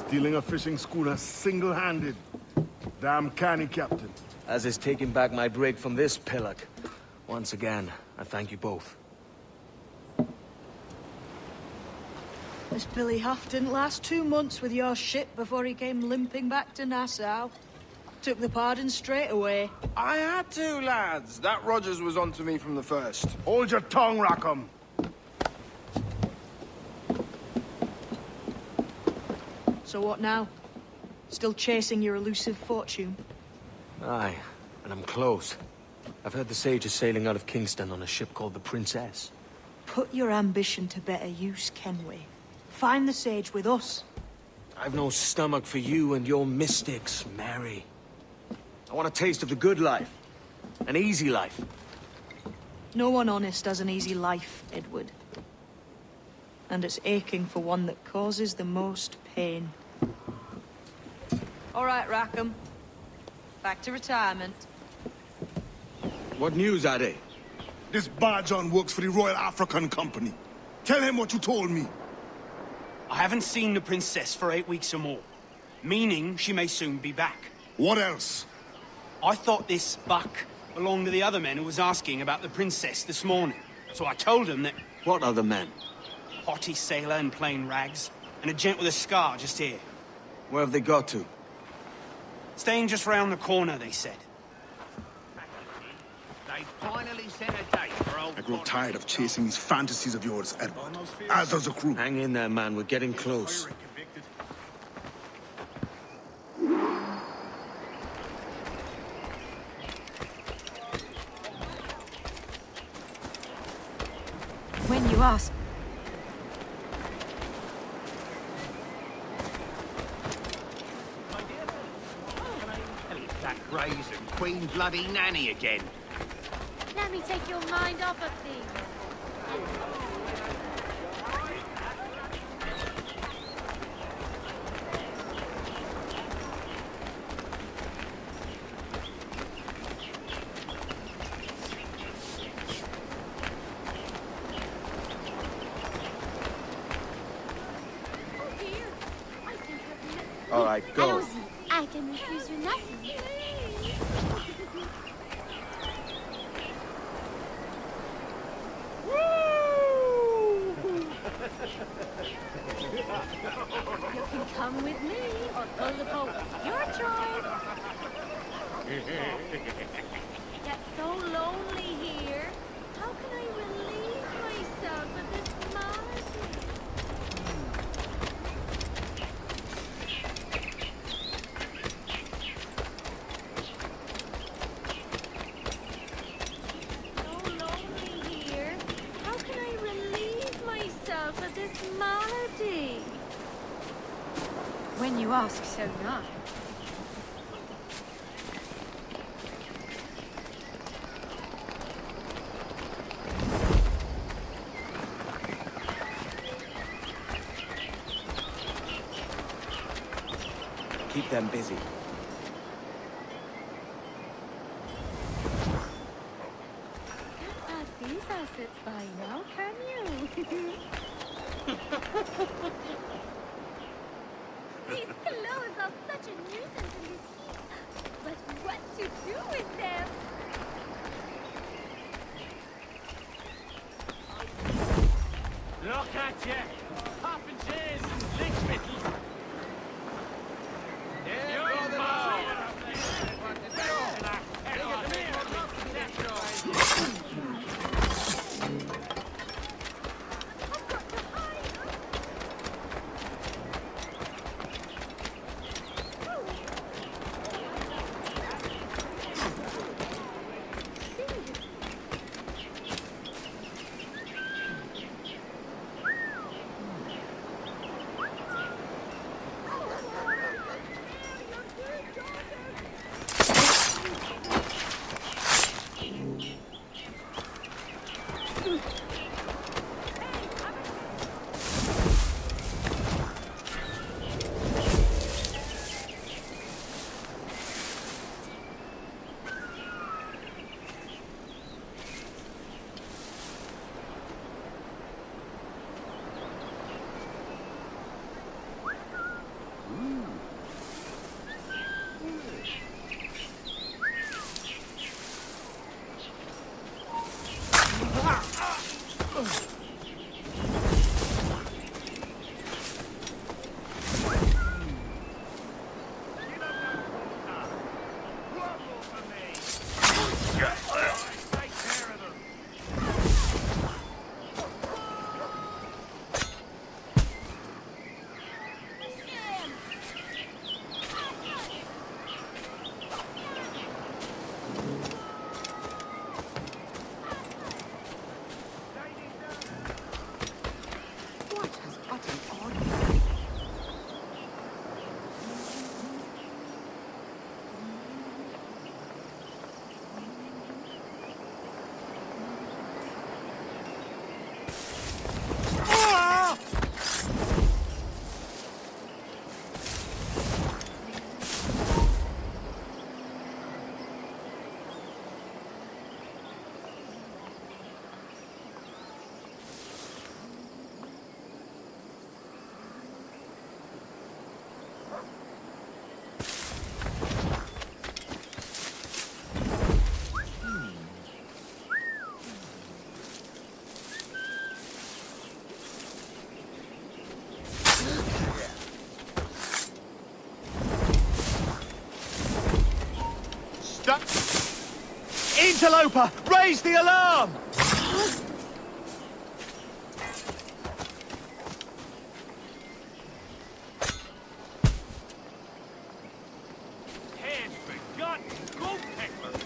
Stealing a fishing schooner single-handed. Damn canny, Captain. As is taking back my break from this pillock. Once again, I thank you both. This Billy Huff didn't last 2 months with your ship before he came limping back to Nassau. Took the pardon straight away. I had to, lads. That Rogers was onto me from the first. Hold your tongue, Rackham. So what now? Still chasing your elusive fortune? Aye, and I'm close. I've heard the Sage is sailing out of Kingston on a ship called the Princess. Put your ambition to better use, Kenway. Find the Sage with us. I've no stomach for you and your mystics, Mary. I want a taste of the good life. An easy life. No one honest has an easy life, Edward. And it's aching for one that causes the most pain. All right, Rackham. Back to retirement. What news, Ade? This Barjon works for the Royal African Company. Tell him what you told me. I haven't seen the princess for 8 weeks or more. Meaning she may soon be back. What else? I thought this buck belonged to the other men who was asking about the princess this morning. So I told him that... What other men? Haughty sailor in plain rags, and a gent with a scar just here. Where have they got to? Staying just round the corner, they said. They finally set a date for old... I grow tired of chasing these fantasies of yours, Edward. As does the crew. Hang in there, man. We're getting close. When you ask. It's that brazen Queen bloody nanny again. Let me take your mind off of things. Oh dear, I think I've All right, go. Allons-y, I can refuse you nothing. You can come with me or pull the boat. Your choice. Get so lonely here. How can I relieve myself of this malady? So lonely here. How can I relieve myself of this malady? When you ask, so not. Keep them busy. Can't pass these assets by now, can you? These clothes are such a nuisance in this heat. But what to do with them? Look at you! Carpenters and lickspittles! Interloper! Raise the alarm! Heads forgotten. Gold peddlers.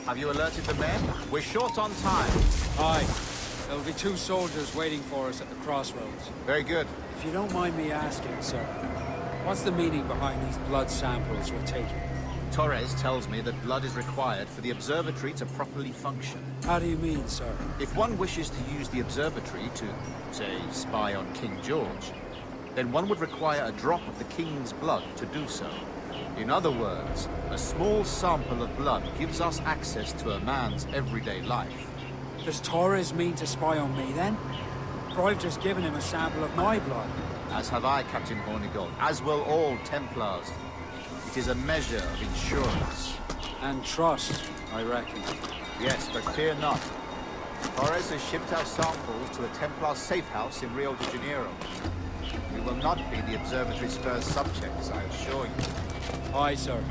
Have you alerted the men? We're short on time. Aye. There'll be 2 soldiers waiting for us at the crossroads. Very good. If you don't mind me asking, sir, what's the meaning behind these blood samples we're taking? Torres tells me that blood is required for the observatory to properly function. How do you mean, sir? If one wishes to use the observatory to, say, spy on King George, then one would require a drop of the King's blood to do so. In other words, a small sample of blood gives us access to a man's everyday life. Does Torres mean to spy on me, then? For I've just given him a sample of my blood. As have I, Captain Hornigold, as will all Templars. It is a measure of insurance. And trust, I reckon. Yes, but fear not. Torres has shipped our samples to a Templar safe house in Rio de Janeiro. We will not be the observatory's first subjects, I assure you. Aye, sir.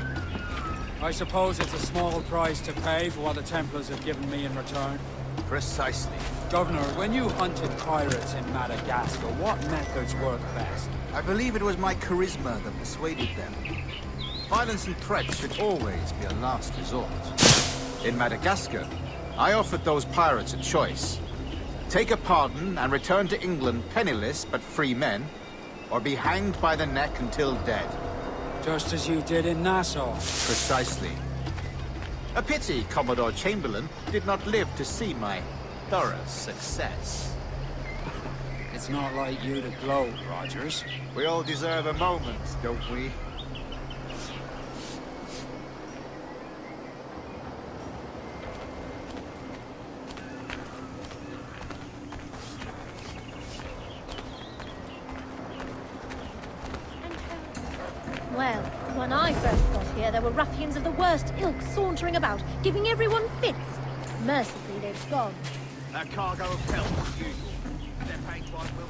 I suppose it's a small price to pay for what the Templars have given me in return. Precisely. Governor, when you hunted pirates in Madagascar, what methods worked best? I believe it was my charisma that persuaded them. Violence and threats should always be a last resort. In Madagascar, I offered those pirates a choice. Take a pardon and return to England penniless but free men, or be hanged by the neck until dead. Just as you did in Nassau. Precisely. A pity Commodore Chamberlain did not live to see my thorough success. It's not like you to gloat, Rogers. We all deserve a moment, don't we? Well, when I first got here, there were ruffians of the worst ilk sauntering about, giving everyone fits. Mercifully, they've gone. That cargo of pelts, as usual. They're paying quite well.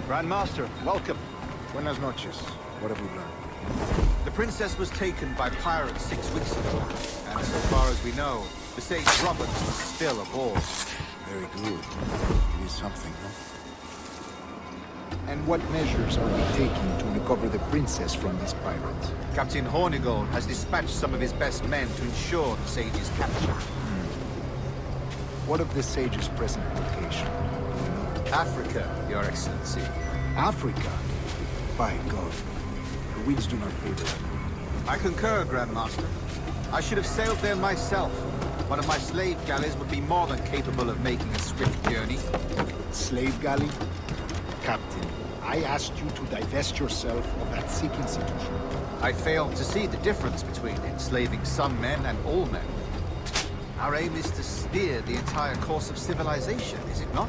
Grandmaster, welcome. Buenas noches. What have we learned? The princess was taken by pirates 6 weeks ago, and so far as we know, The Sage Roberts was still aboard. Very good. It is something, no? And what measures are we taking to recover the princess from these pirates? Captain Hornigold has dispatched some of his best men to ensure the Sage's capture. What of the Sage's present location? Do you know? Africa, Your Excellency. Africa? By God. The winds do not favor them. I concur, Grand Master. I should have sailed there myself. One of my slave galleys would be more than capable of making a swift journey. Slave galley? Captain, I asked you to divest yourself of that sick institution. I failed to see the difference between enslaving some men and all men. Our aim is to steer the entire course of civilization, is it not?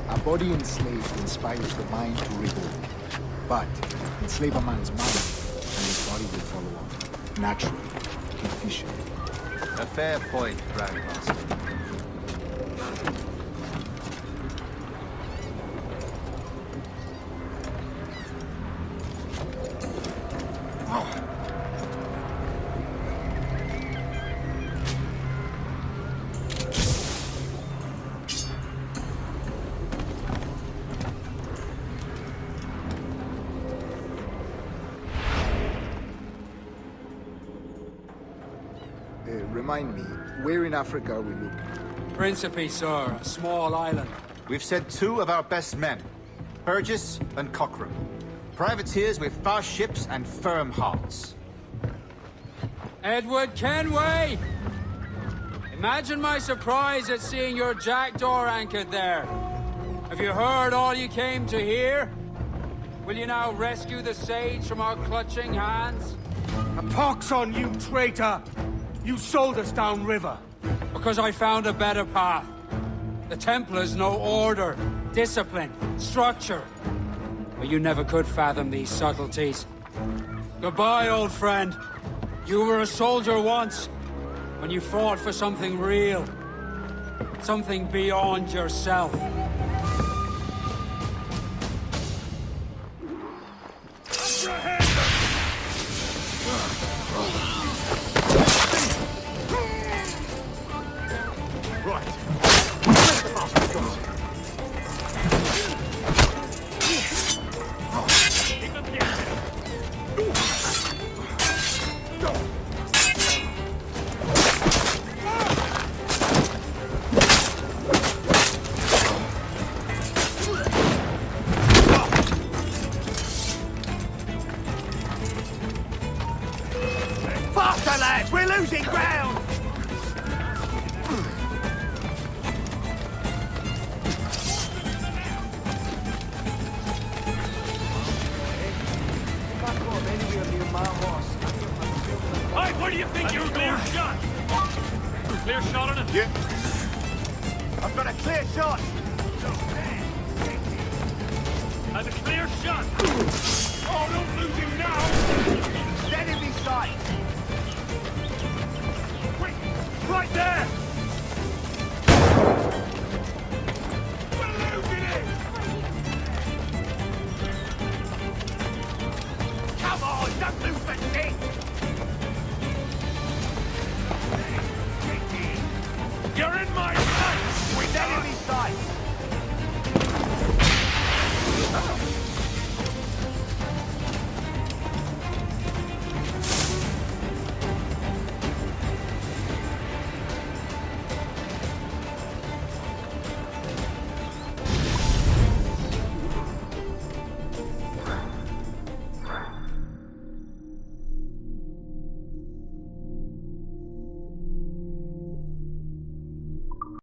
A body enslaved inspires the mind to revolt. But enslave a man's mind, and his body will follow on. Naturally, efficiently. A fair point, Grand Master. Remind me, where in Africa are we looking? Principe, sir, a small island. We've sent 2 of our best men, Burgess and Cochrane. Privateers with fast ships and firm hearts. Edward Kenway! Imagine my surprise at seeing your jackdaw anchored there. Have you heard all you came to hear? Will you now rescue the Sage from our clutching hands? A pox on you, traitor! You sold us downriver. Because I found a better path. The Templars know order, discipline, structure. But you never could fathom these subtleties. Goodbye, old friend. You were a soldier once, when you fought for something real. Something beyond yourself. Faster, lads! We're losing ground! Hey, where do you think you're clear shot? Clear shot on it? Yeah. I've got a clear shot! That's a clear shot! Oh, don't lose him now! Let him be sight! Quick! Right there! We're losing it! Come on, don't lose the stick! You're in my